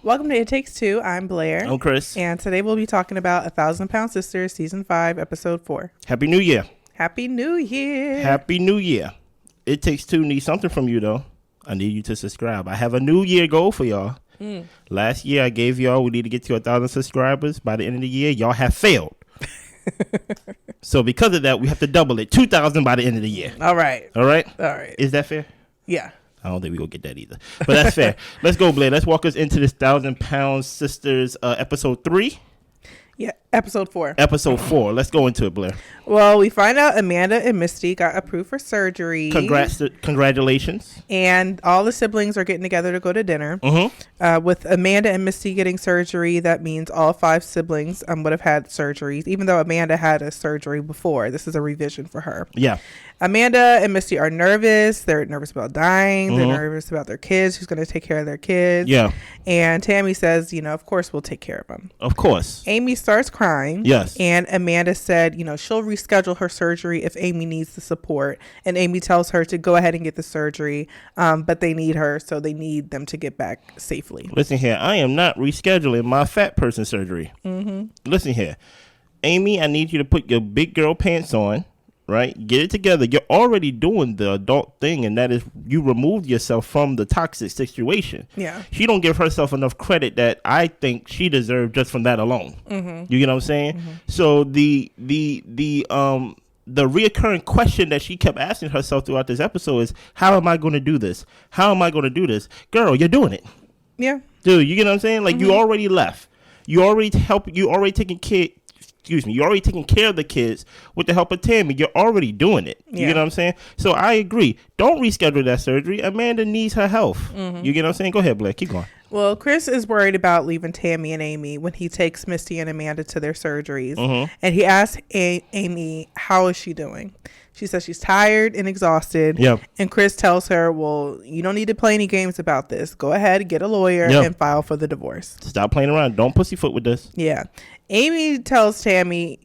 Welcome to It Takes Two. I'm Blair. I'm Chris. And today we'll be talking about 1,000 Pound Sisters, Season 5, Episode 4. Happy New Year. Happy New Year. Happy New Year. It Takes Two needs something from you, though. I need you to subscribe. I have a New Year goal for y'all. Last year, I gave y'all, we need to get to 1,000 subscribers by the end of the year. Y'all have failed. So because of that, we have to double it. 2,000 by the end of the year. All right. All right? All right. Is that fair? Yeah. I don't think we're going to get that either. But that's fair. Let's go, Blair. Let's walk us into this 1,000 Pound Sisters Episode 3. Yeah, Episode 4. Episode 4. Let's go into it, Blair. Well, we find out Amanda and Misty got approved for surgery. Congratulations. And all the siblings are getting together to go to dinner. With Amanda and Misty getting surgery, that means all 5 siblings would have had surgeries, even though Amanda had a surgery before. This is a revision for her. Yeah. Amanda and Misty are nervous. They're nervous about dying. They're nervous about their kids. Who's going to take care of their kids? Yeah. And Tammy says, of course we'll take care of them. Of course. Amy starts crying. Yes. And Amanda said, she'll reschedule her surgery if Amy needs the support. And Amy tells her to go ahead and get the surgery. But they need her, so they need them to get back safely. Listen here. I am not rescheduling my fat person surgery. Listen here. Amy, I need you to put your big girl pants on. Right? Get it together. You're already doing the adult thing, and that is you removed yourself from the toxic situation. Yeah. She don't give herself enough credit that I think she deserved just from that alone. You get what I'm saying? So the reoccurring question that she kept asking herself throughout this episode is, how am I going to do this? How am I going to do this? Girl, you're doing it. Yeah. Dude, you get what I'm saying? Like, you already left. You already taking care of the kids with the help of Tammy. You're already doing it. You get what I'm saying? So I agree. Don't reschedule that surgery. Amanda needs her health. You get what I'm saying? Go ahead, Blair. Keep going. Well, Chris is worried about leaving Tammy and Amy when he takes Misty and Amanda to their surgeries. And he asks Amy, how is she doing? She says she's tired and exhausted. Yep. And Chris tells her, well, you don't need to play any games about this. Go ahead, get a lawyer and file for the divorce. Stop playing around. Don't pussyfoot with this. Yeah. Amy tells Tammy,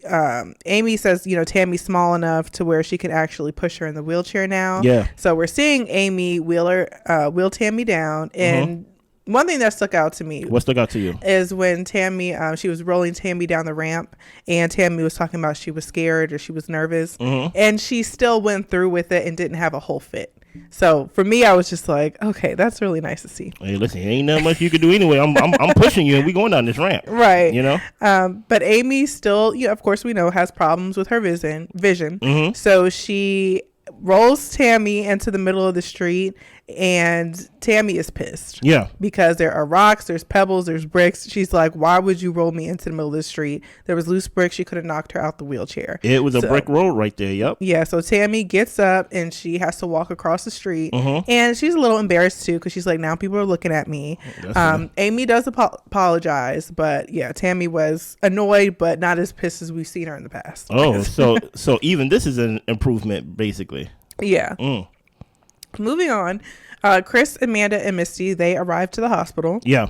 Amy says, Tammy's small enough to where she can actually push her in the wheelchair now. Yeah. So we're seeing Amy wheel Tammy down. And one thing that stuck out to me. What stuck out to you? Is when Tammy, she was rolling Tammy down the ramp, and Tammy was talking about she was scared or she was nervous. And she still went through with it and didn't have a whole fit. So for me, I was just like, okay, that's really nice to see. Hey, listen, ain't nothing much you can do anyway. I'm pushing you, and we going down this ramp, right? But Amy still, of course, we know has problems with her vision. So she rolls Tammy into the middle of the street, and Tammy is pissed. Yeah. Because there are rocks, there's pebbles, there's bricks. She's like, why would you roll me into the middle of the street? There was loose bricks. She could have knocked her out the wheelchair. It was a brick road right there. Yep. Yeah. So Tammy gets up and she has to walk across the street. And she's a little embarrassed too, because she's like, now people are looking at me. Amy does apologize, but yeah, Tammy was annoyed, but not as pissed as we've seen her in the past. Oh, so even this is an improvement, basically. Yeah. Moving on, Chris, Amanda, and Misty, they arrive to the hospital. Yeah.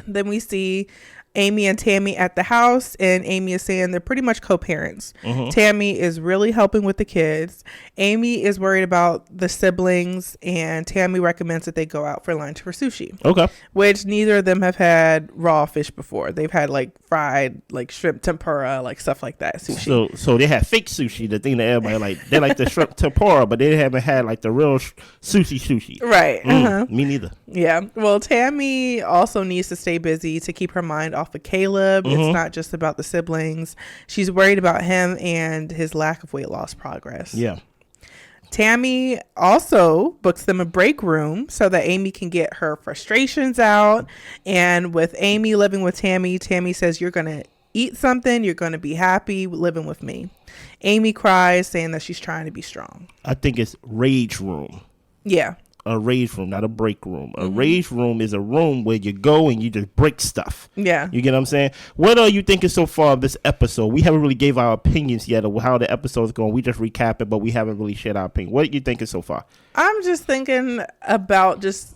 Then we see Amy and Tammy at the house, and Amy is saying they're pretty much co-parents. Tammy is really helping with the kids. Amy is worried about the siblings, and Tammy recommends that they go out for lunch for sushi. Okay. Which neither of them have had raw fish before. They've had like fried, like shrimp tempura, like stuff like that. Sushi. So they have fake sushi, the thing that everybody like. They like the shrimp tempura, but they haven't had like the real sushi. Right. Me neither. Yeah. Well, Tammy also needs to stay busy to keep her mind off of Caleb. It's not just about the siblings. She's worried about him and his lack of weight loss progress. Yeah. Tammy also books them a break room so that Amy can get her frustrations out. And with Amy living with Tammy, Tammy says, you're going to eat something. You're going to be happy living with me. Amy cries, saying that she's trying to be strong. I think it's rage room. Yeah. A rage room, not a break room. A rage room is a room where you go and you just break stuff. Yeah. You get what I'm saying? What are you thinking so far of this episode? We haven't really gave our opinions yet of how the episode's going. We just recap it, but we haven't really shared our opinion. What are you thinking so far? I'm just thinking about just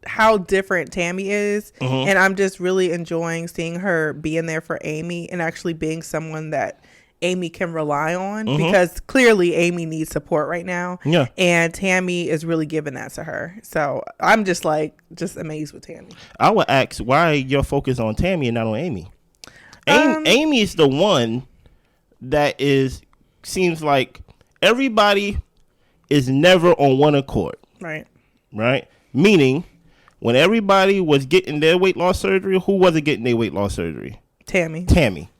how different Tammy is. And I'm just really enjoying seeing her being there for Amy and actually being someone that Amy can rely on, because clearly Amy needs support right now. Yeah. And Tammy is really giving that to her. So I'm just amazed with Tammy. I would ask why your focus on Tammy and not on Amy. Amy is the one that seems like everybody is never on one accord. Right. Right? Meaning, when everybody was getting their weight loss surgery, who wasn't getting their weight loss surgery? Tammy.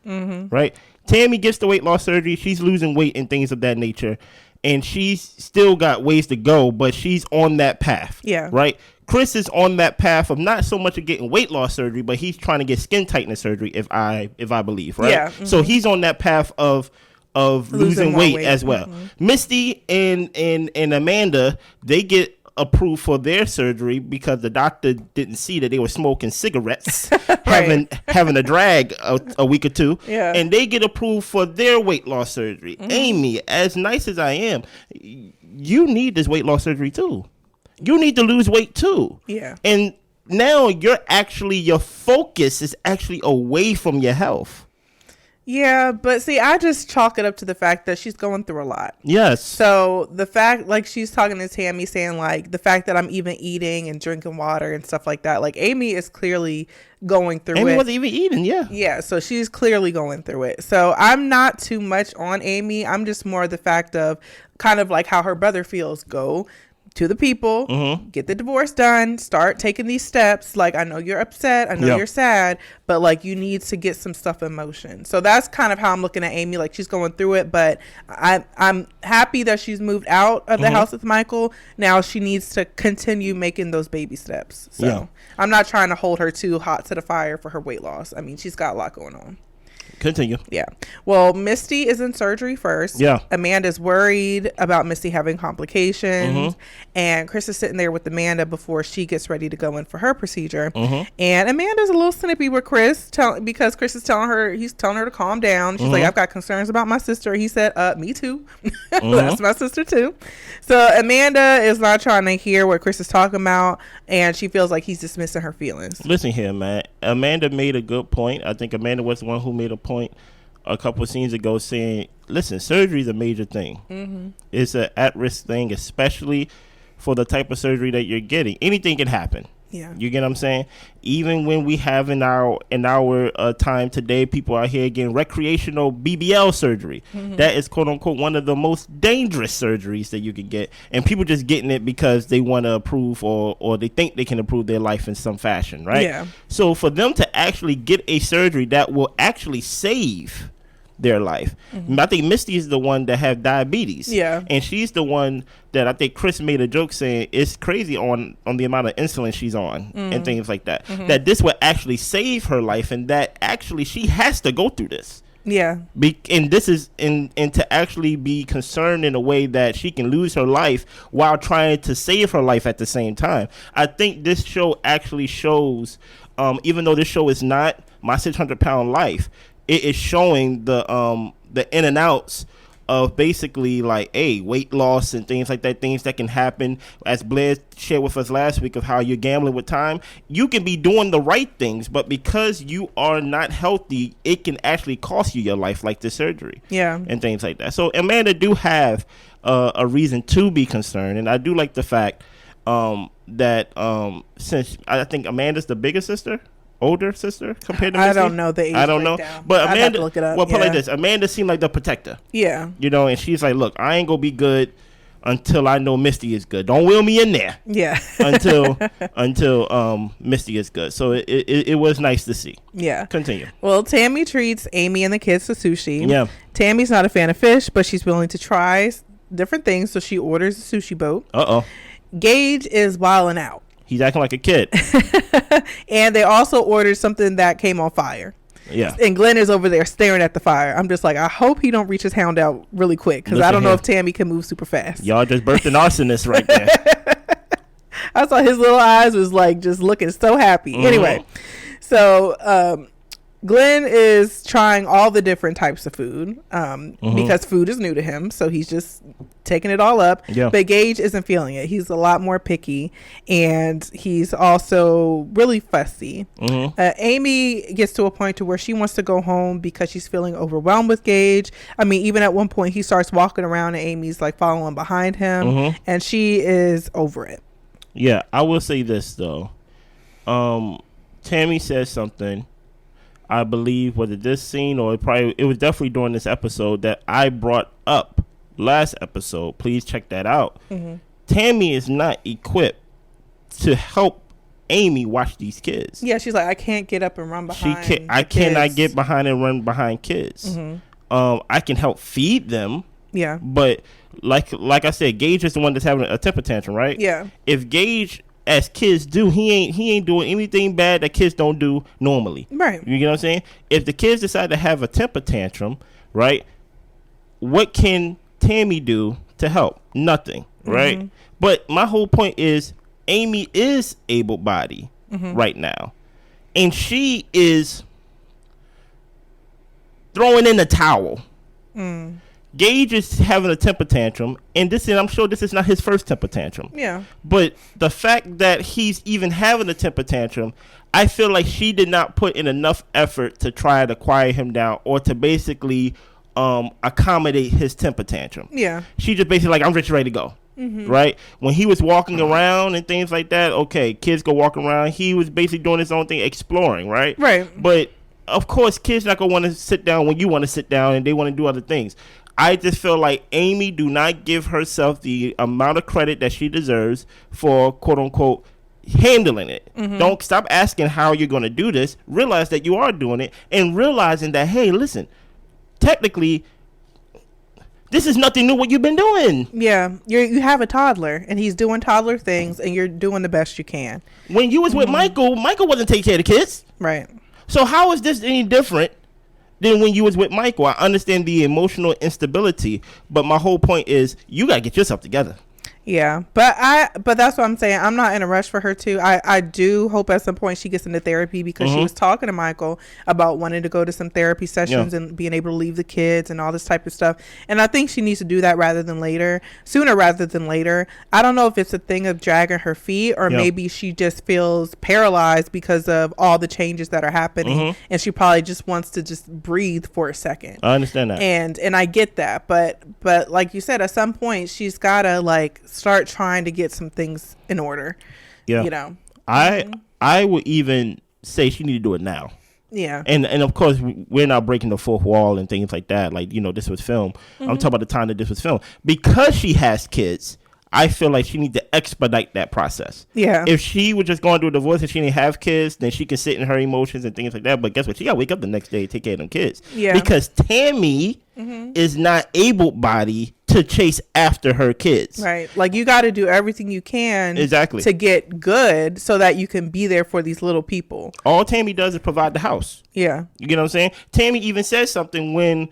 Right? Tammy gets the weight loss surgery. She's losing weight and things of that nature. And she's still got ways to go, but she's on that path. Yeah. Right? Chris is on that path of not so much of getting weight loss surgery, but he's trying to get skin tightness surgery, if I believe, right? Yeah. So he's on that path of losing weight as well. Misty and Amanda, they get approved for their surgery because the doctor didn't see that they were smoking cigarettes, having a drag a week or two, and they get approved for their weight loss surgery. Amy, as nice as I am, you need this weight loss surgery too. You need to lose weight too. Yeah. And now your focus is actually away from your health. Yeah, but see, I just chalk it up to the fact that she's going through a lot. Yes. So the fact, like, she's talking to Tammy saying, like, the fact that I'm even eating and drinking water and stuff like that. Like, Amy is clearly going through it. Amy wasn't even eating, yeah. Yeah, so she's clearly going through it. So I'm not too much on Amy. I'm just more the fact of kind of like how her brother feels. Go to the people, get the divorce done, start taking these steps. Like, I know you're upset, I know you're sad, but like, you need to get some stuff in motion. So that's kind of how I'm looking at Amy. Like, she's going through it, but I'm happy that she's moved out of the house with Michael. Now she needs to continue making those baby steps. So I'm not trying to hold her too hot to the fire for her weight loss. I mean, she's got a lot going on. Continue. Yeah. Well, Misty is in surgery first. Yeah. Amanda's worried about Misty having complications. And Chris is sitting there with Amanda before she gets ready to go in for her procedure. And Amanda's a little snippy with Chris because Chris is telling her to calm down. She's like, I've got concerns about my sister. He said, me too. That's my sister too. So Amanda is not trying to hear what Chris is talking about, and she feels like he's dismissing her feelings. Listen here, man. Amanda made a good point. I think Amanda was the one who made a point a couple of scenes ago saying, listen, surgery is a major thing. It's an at-risk thing, especially for the type of surgery that you're getting. Anything can happen. Yeah. You get what I'm saying? Even when we have in our time today, people out here getting recreational BBL surgery. That is, quote unquote, one of the most dangerous surgeries that you can get. And people just getting it because they want to improve or they think they can improve their life in some fashion, right? Yeah. So for them to actually get a surgery that will actually save their life. I think Misty is the one that have diabetes. Yeah. And she's the one that I think Chris made a joke saying it's crazy on the amount of insulin she's on and things like that. That this would actually save her life, and that actually she has to go through this. Yeah. And this is and to actually be concerned in a way that she can lose her life while trying to save her life at the same time. I think this show actually shows, even though this show is not My 600-Pound Life, it is showing the in and outs of basically like weight loss and things like that, things that can happen. As Blair shared with us last week of how you're gambling with time, you can be doing the right things, but because you are not healthy, it can actually cost you your life, like the surgery. Yeah. And things like that. So Amanda do have a reason to be concerned, and I do like the fact that since I think Amanda's the bigger sister, older sister compared to Misty. I don't know the age. I don't know. But Amanda, I'd have to look it up. Well, put it like this. Amanda seemed like the protector. Yeah. You know, and she's like, look, I ain't going to be good until I know Misty is good. Don't wheel me in there. Yeah. until Misty is good. So it was nice to see. Yeah. Continue. Well, Tammy treats Amy and the kids to sushi. Yeah. Tammy's not a fan of fish, but she's willing to try different things, so she orders a sushi boat. Gage is wilding out. He's acting like a kid. And they also ordered something that came on fire. Yeah. And Glenn is over there staring at the fire. I'm just like, I hope he don't reach his hound out really quick, because I don't know if Tammy can move super fast. Y'all just birthed an arsonist right there. I saw his little eyes was like just looking so happy. Anyway, so Glenn is trying all the different types of food because food is new to him. So he's just taking it all up. Yeah. But Gage isn't feeling it. He's a lot more picky, and he's also really fussy. Amy gets to a point to where she wants to go home because she's feeling overwhelmed with Gage. I mean, even at one point he starts walking around and Amy's like following behind him, and she is over it. Yeah, I will say this though. Tammy says something, I believe, whether this scene or it was definitely during this episode that I brought up last episode. Please check that out. Tammy is not equipped to help Amy watch these kids. Yeah, she's like, I can't get up and run behind. I cannot get behind and run behind kids. I can help feed them. Yeah, but like I said, Gage is the one that's having a temper tantrum, right? Yeah. If Gage, as kids do, he ain't doing anything bad that kids don't do normally. Right. You know what I'm saying? If the kids decide to have a temper tantrum, right, what can Tammy do to help? Nothing, right? But my whole point is Amy is able-bodied right now. And she is throwing in the towel. Gage is having a temper tantrum, and I'm sure this is not his first temper tantrum. Yeah. But the fact that he's even having a temper tantrum, I feel like she did not put in enough effort to try to quiet him down or to basically accommodate his temper tantrum. Yeah. She just basically like, I'm just ready to go. Right? When he was walking around and things like that, okay, kids go walk around. He was basically doing his own thing, exploring, right? Right. But of course, kids not gonna want to sit down when you want to sit down, and they want to do other things. I just feel like Amy do not give herself the amount of credit that she deserves for quote unquote handling it. Don't stop asking how you're going to do this. Realize that you are doing it, and realizing that, hey, listen, technically this is nothing new what you've been doing. Yeah, you have a toddler and he's doing toddler things, and you're doing the best you can. When you was with Michael wasn't taking care of the kids. Right. So how is this any different than when you was with Michael? I understand the emotional instability, but my whole point is you got to get yourself together. Yeah, but that's what I'm saying. I'm not in a rush for her to. I do hope at some point she gets into therapy, because she was talking to Michael about wanting to go to some therapy sessions and being able to leave the kids and all this type of stuff. And I think she needs to do that sooner rather than later. I don't know if it's a thing of dragging her feet, or maybe she just feels paralyzed because of all the changes that are happening, and she probably just wants to just breathe for a second. I understand that, and I get that, but like you said, at some point she's gotta like start trying to get some things in order. Yeah, you know. I would even say she need to do it now. Yeah. And of course we're not breaking the fourth wall and things like that. Like, you know, this was filmed. I'm talking about the time that this was filmed. Because she has kids, I feel like she needs to expedite that process. Yeah. If she was just going through a divorce and she didn't have kids, then she can sit in her emotions and things like that. But guess what? She got to wake up the next day and take care of them kids. Yeah. Because Tammy is not able-bodied to chase after her kids. Right. Like, you got to do everything you can to get good so that you can be there for these little people. All Tammy does is provide the house. Yeah. You get what I'm saying? Tammy even says something when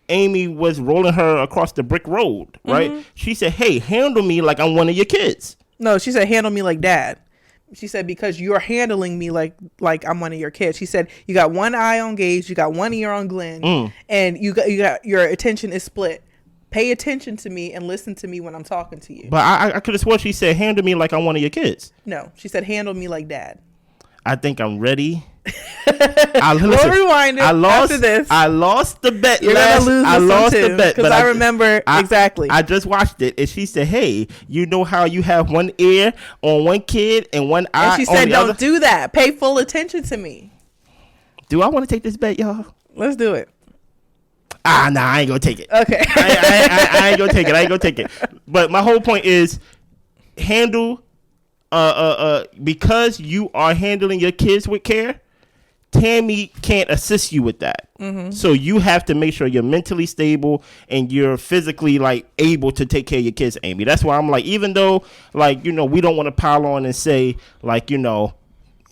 Amy was rolling her across the brick road, right? She said, hey, handle me like I'm one of your kids. No, she said, handle me like dad. She said, because you're handling me like I'm one of your kids. She said, you got one eye on Gage, you got one ear on Glenn, and you got your attention is split. Pay attention to me and listen to me when I'm talking to you. But I could have sworn she said, handle me like I'm one of your kids. No, she said, handle me like dad. I think I'm ready. We'll rewind it after this. I lost the bet. You're gonna lose this one too, because I remember exactly. I just watched it, and she said, "Hey, you know how you have one ear on one kid and one eye?" And she said, "Don't do that. Pay full attention to me." Do I want to take this bet, y'all? Let's do it. Nah, I ain't gonna take it. Okay. I ain't gonna take it. But my whole point is handle. Because you are handling your kids with care, Tammy can't assist you with that. So you have to make sure you're mentally stable and you're physically like able to take care of your kids, Amy. That's why I'm like, even though like, you know, we don't want to pile on and say like, you know,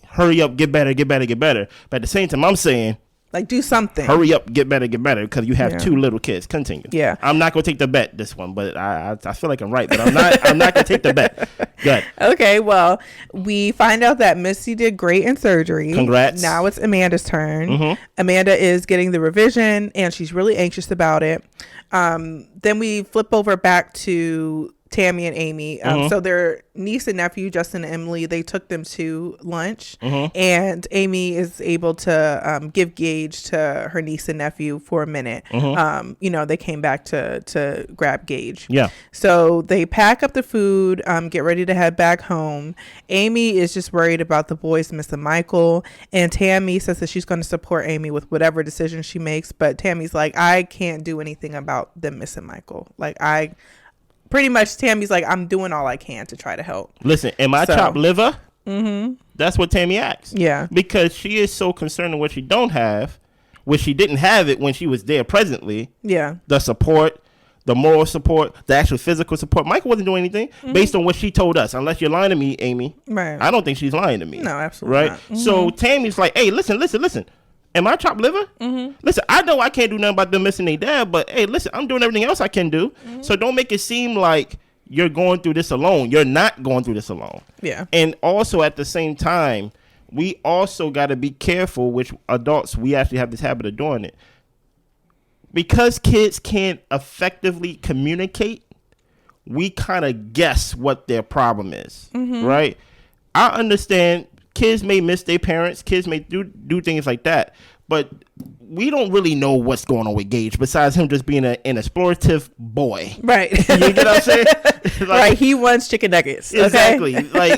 hurry up, get better. But at the same time, I'm saying Like, do something. Hurry up, get better, because you have 2 little kids. Continue. Yeah. I'm not going to take the bet this one, but I feel like I'm right, but I'm not going to take the bet. Good. Okay, well, we find out that Misty did great in surgery. Congrats. Now it's Amanda's turn. Amanda is getting the revision, and she's really anxious about it. Then we flip over back to Tammy and Amy. So their niece and nephew, Justin and Emily, they took them to lunch, and Amy is able to give Gage to her niece and nephew for a minute. They came back to grab Gage. Yeah. So they pack up the food, get ready to head back home. Amy is just worried about the boys missing Michael, and Tammy says that she's going to support Amy with whatever decision she makes, but Tammy's like, I can't do anything about them missing Michael. Pretty much, Tammy's like, I'm doing all I can to try to help. Listen, am I chopped liver? That's what Tammy asks. Yeah. Because she is so concerned with what she don't have, which she didn't have it when she was there presently. Yeah. The support, the moral support, the actual physical support. Michael wasn't doing anything based on what she told us. Unless you're lying to me, Amy. Right. I don't think she's lying to me. No, absolutely not. So Tammy's like, hey, listen. Am I chopped liver? Listen, I know I can't do nothing about them missing their dad, but hey, listen, I'm doing everything else I can do. So don't make it seem like you're going through this alone. You're not going through this alone. Yeah. And also at the same time, we also got to be careful, which adults, we actually have this habit of doing it. Because kids can't effectively communicate, we kind of guess what their problem is, right? I understand kids may miss their parents. Kids may do things like that. But we don't really know what's going on with Gage besides him just being an explorative boy. Right. You get what I'm saying? Right. He wants chicken nuggets. Exactly. Okay?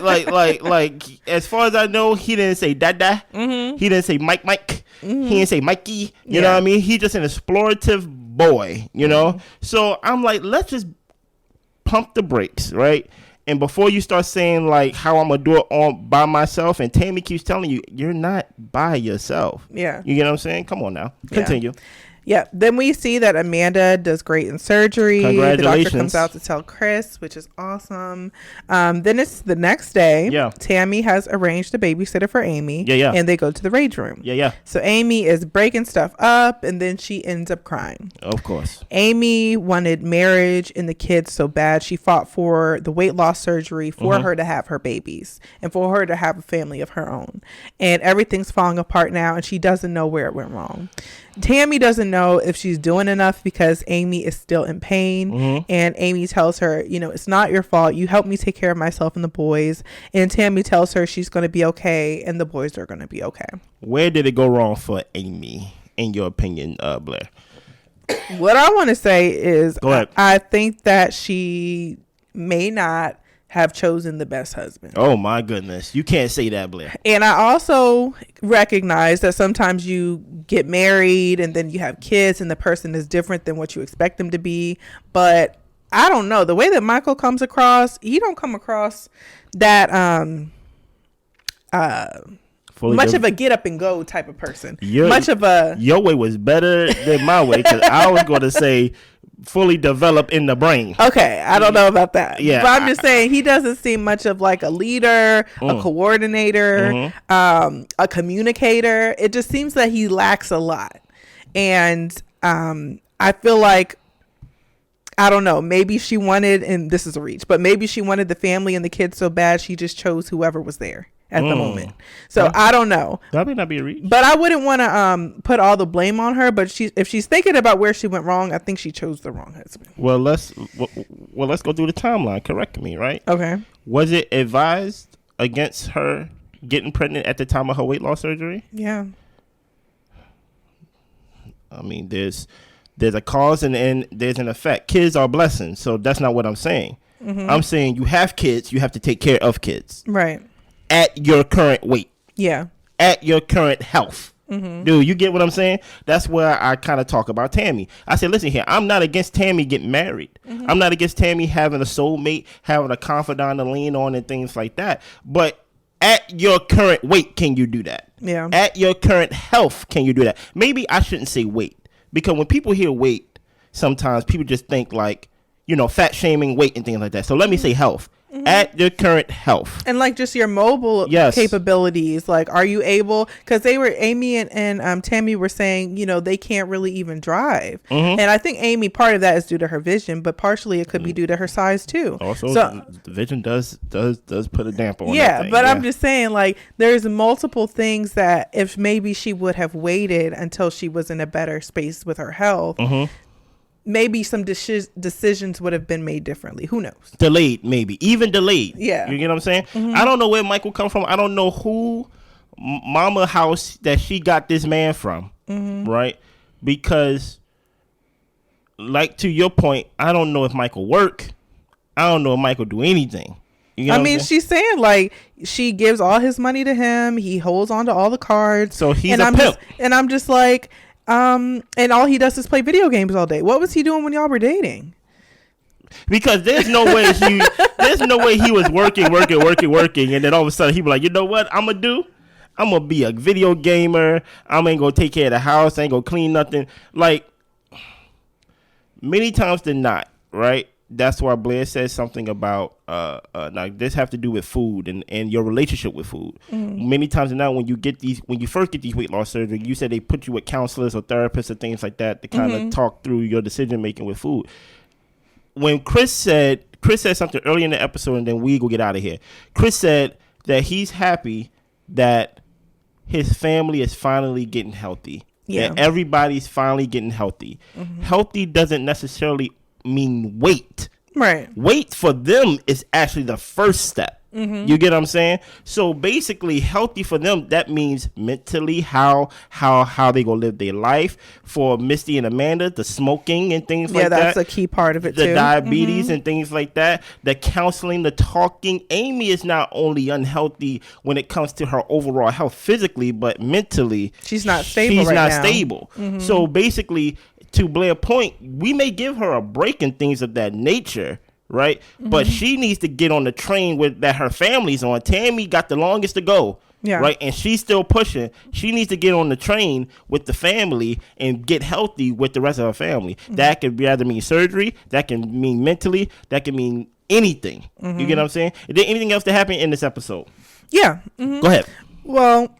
like as far as I know, he didn't say dada. He didn't say Mike. He didn't say Mikey. You know what I mean? He's just an explorative boy, you know? So I'm like, let's just pump the brakes, right? And before you start saying like how I'm gonna do it all by myself, and Tammy keeps telling you you're not by yourself. Yeah. You get what I'm saying? Come on now. Continue. Yeah. Then we see that Amanda does great in surgery. Congratulations. The doctor comes out to tell Chris, which is awesome. Then it's the next day. Yeah. Tammy has arranged a babysitter for Amy. Yeah. And they go to the rage room. Yeah. So Amy is breaking stuff up, and then she ends up crying. Of course. Amy wanted marriage and the kids so bad. She fought for the weight loss surgery for her to have her babies and for her to have a family of her own. And everything's falling apart now, and she doesn't know where it went wrong. Tammy doesn't know if she's doing enough because Amy is still in pain. And Amy tells her, it's not your fault. You helped me take care of myself and the boys. And Tammy tells her she's going to be okay and the boys are going to be okay. Where did it go wrong for Amy, in your opinion, Blair? What I want to say is, go ahead. I think that she may not have chosen the best husband. Oh my goodness. You can't say that, Blair. And I also recognize that sometimes you get married and then you have kids and the person is different than what you expect them to be. But I don't know. The way that Michael comes across, he don't come across that much of a get up and go type of person. Your way was better than my way, because I was going to say fully developed in the brain. Okay, I don't know about that. Yeah, but I'm just saying he doesn't seem much of like a leader, a coordinator, a communicator. It just seems that he lacks a lot, and I feel like, I don't know, maybe she wanted, and this is a reach, but maybe she wanted the family and the kids so bad she just chose whoever was there at the moment. So I don't know. That may not be a reach. But I wouldn't want to put all the blame on her. But if she's thinking about where she went wrong, I think she chose the wrong husband. Well, let's go through the timeline. Correct me, right? Okay. Was it advised against her getting pregnant at the time of her weight loss surgery? Yeah. I mean, there's a cause and there's an effect. Kids are blessings, so that's not what I'm saying. I'm saying you have kids, you have to take care of kids. Right. At your current weight. Yeah. At your current health. Dude, you get what I'm saying? That's where I kind of talk about Tammy. I said, listen here, I'm not against Tammy getting married. I'm not against Tammy having a soulmate, having a confidant to lean on and things like that. But at your current weight, can you do that? Yeah. At your current health, can you do that? Maybe I shouldn't say weight, because when people hear weight, sometimes people just think like, fat shaming, weight and things like that. So let me say health. at your current health. And like just your mobile capabilities. Like, are you able, because Amy and Tammy were saying, you know, they can't really even drive. And I think Amy, part of that is due to her vision, but partially it could be due to her size too. Also, the vision does put a damper on that thing. But I'm just saying, like, there's multiple things that if maybe she would have waited until she was in a better space with her health, maybe some decisions would have been made differently. Who knows? Delayed, maybe. Even delayed. Yeah. You get what I'm saying? I don't know where Michael come from. I don't know who mama house that she got this man from. Right? Because, like, to your point, I don't know if Michael work. I don't know if Michael do anything. You know I mean, she's saying, like, she gives all his money to him. He holds on to all the cards. So he's a pimp. I'm just like... and all he does is play video games all day. What was he doing when y'all were dating? Because there's no way he was working, and then all of a sudden he was like, you know what I'm gonna be a video gamer. I ain't gonna take care of the house. I ain't gonna clean nothing. Like, many times than not, right? That's why Blair says something about now this have to do with food and your relationship with food. Many times now when you first get these weight loss surgery, you said they put you with counselors or therapists or things like that to kind of talk through your decision making with food. When Chris said something early in the episode, and then we go get out of here. Chris said that he's happy that his family is finally getting healthy. Yeah, that everybody's finally getting healthy. Healthy doesn't necessarily mean weight. Right. Weight for them is actually the first step. You get what I'm saying? So basically, healthy for them, that means mentally how they gonna live their life. For Misty and Amanda, the smoking and things like that. Yeah, that's a key part of it too. The diabetes and things like that. The counseling, the talking. Amy is not only unhealthy when it comes to her overall health physically, but mentally. She's not stable. So basically, to Blair's point, we may give her a break and things of that nature, right? But she needs to get on the train that her family's on. Tammy got the longest to go, right? And she's still pushing. She needs to get on the train with the family and get healthy with the rest of her family. That could either mean surgery, that can mean mentally, that can mean anything. You get what I'm saying? Is there anything else that happened in this episode? Yeah. Go ahead. Well...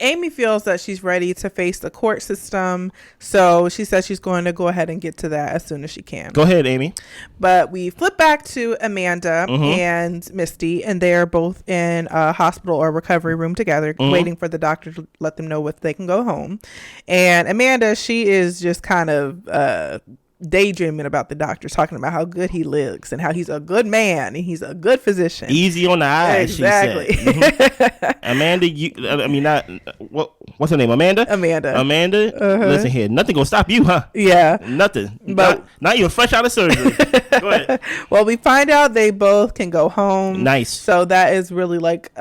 Amy feels that she's ready to face the court system, so she says she's going to go ahead and get to that as soon as she can. Go ahead, Amy. But we flip back to Amanda and Misty, and they're both in a hospital or recovery room together, waiting for the doctor to let them know if they can go home. And Amanda, she is just kind of daydreaming about the doctor, talking about how good he looks and how he's a good man and he's a good physician. Easy on the eyes, exactly. She said. Amanda, what's her name? Amanda. Listen here, nothing gonna stop you, huh? Yeah, nothing. But not even fresh out of surgery. Go ahead. Well, we find out they both can go home. Nice. So that is really like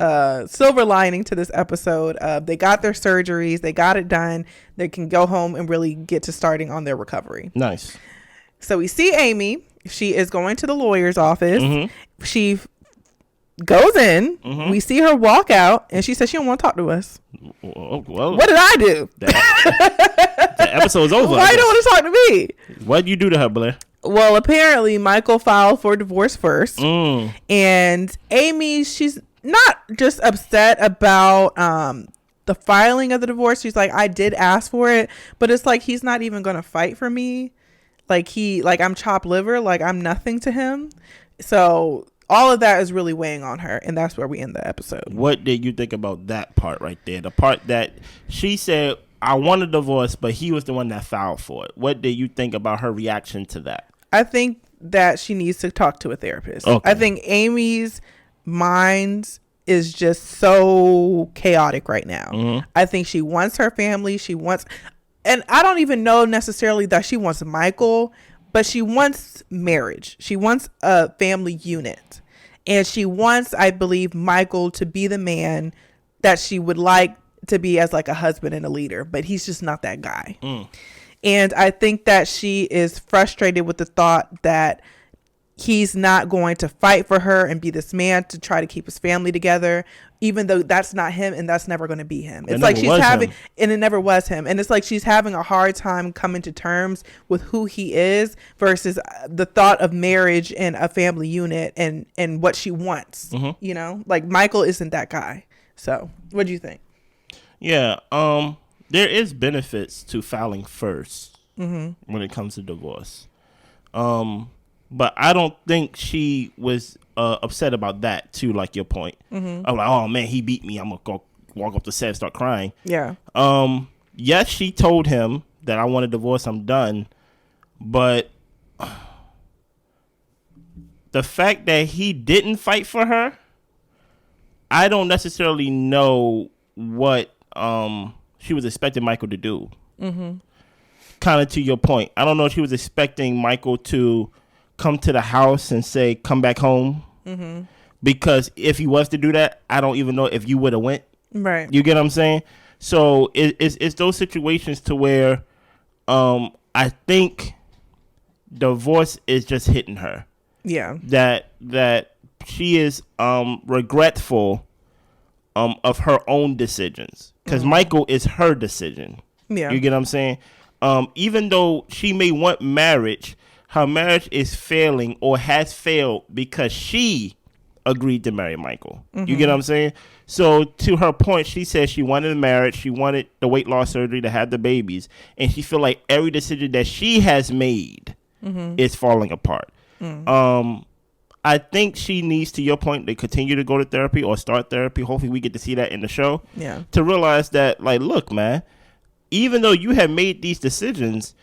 silver lining to this episode. They got their surgeries, they got it done. They can go home and really get to starting on their recovery. Nice. So we see Amy. She is going to the lawyer's office. She goes in. We see her walk out, and she says she don't want to talk to us. Well, what did I do? The episode's over. Why you don't want to talk to me? What did you do to her, Blair? Well, apparently Michael filed for divorce first. And Amy, she's not just upset about the filing of the divorce. She's like, I did ask for it, but it's like he's not even going to fight for me. Like I'm chopped liver, like I'm nothing to him. So all of that is really weighing on her, and that's where we end the episode. What did you think about that part right there? The part that she said, I want a divorce, but he was the one that filed for it. What did you think about her reaction to that? I think that she needs to talk to a therapist. Okay. I think Amy's mind is just so chaotic right now. I think she wants her family. And I don't even know necessarily that she wants Michael, but she wants marriage. She wants a family unit. And she wants, I believe, Michael to be the man that she would like to be as like a husband and a leader, but he's just not that guy. And I think that she is frustrated with the thought that he's not going to fight for her and be this man to try to keep his family together, even though that's not him and that's never going to be him. It's like she's having, and it never was him. And it's like she's having a hard time coming to terms with who he is versus the thought of marriage and a family unit and what she wants. You know, like Michael isn't that guy. So what do you think? Yeah. There is benefits to filing first when it comes to divorce. But I don't think she was upset about that, too, like your point. I'm like, oh, man, he beat me. I'm going to go walk up the set and start crying. Yeah. Yes, she told him that I want a divorce. I'm done. But the fact that he didn't fight for her, I don't necessarily know what she was expecting Michael to do. Kind of to your point. I don't know if she was expecting Michael to come to the house and say, come back home. Because if he was to do that, I don't even know if you would have went. Right. You get what I'm saying? So it's those situations to where I think divorce is just hitting her. Yeah. That she is regretful of her own decisions. Because Michael is her decision. Yeah. You get what I'm saying? Even though she may want marriage, her marriage is failing or has failed because she agreed to marry Michael. You get what I'm saying? So to her point, she said she wanted the marriage, she wanted the weight loss surgery to have the babies, and she feel like every decision that she has made is falling apart. I think she needs, to your point, to continue to go to therapy or start therapy. Hopefully we get to see that in the show. Yeah. To realize that, like, look, man, even though you have made these decisions,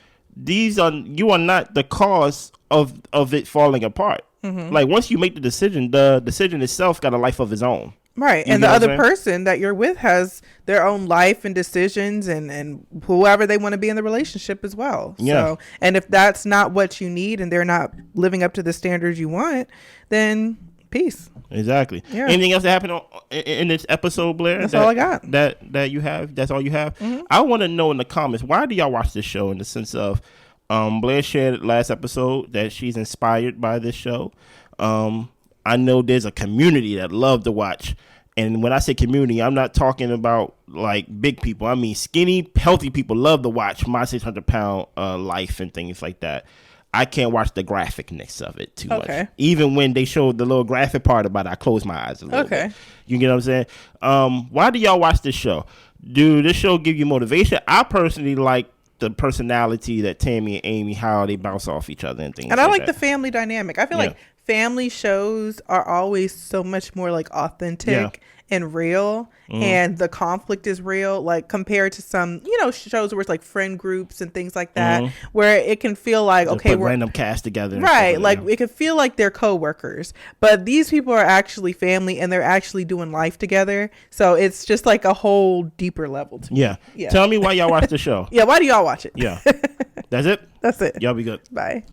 you are not the cause of it falling apart. Like, once you make the decision itself got a life of its own. Right. And the other person that you're with has their own life and decisions and whoever they want to be in the relationship as well. Yeah. So, and if that's not what you need and they're not living up to the standards you want, then peace. Exactly. Yeah. Anything else that happened in this episode, Blair? That's all I got. That you have? That's all you have? I want to know in the comments, why do y'all watch this show, in the sense of Blair shared last episode that she's inspired by this show. I know there's a community that love to watch. And when I say community, I'm not talking about like big people. I mean skinny, healthy people love to watch My 600-Pound Life and things like that. I can't watch the graphicness of it too much. Even when they showed the little graphic part about it, I close my eyes a little bit. You get what I'm saying? Why do y'all watch this show? Do this show give you motivation? I personally like the personality that Tammy and Amy, how they bounce off each other and things. And I like the family dynamic. I feel like family shows are always so much more like authentic and real, and the conflict is real, like compared to some, shows where it's like friend groups and things like that, where it can feel like, okay, we're random cast together. Right. Like it can feel like they're coworkers, but these people are actually family and they're actually doing life together. So it's just like a whole deeper level to me. Yeah. Tell me why y'all watch the show. Why do y'all watch it? Yeah. That's it? That's it. Y'all be good. Bye.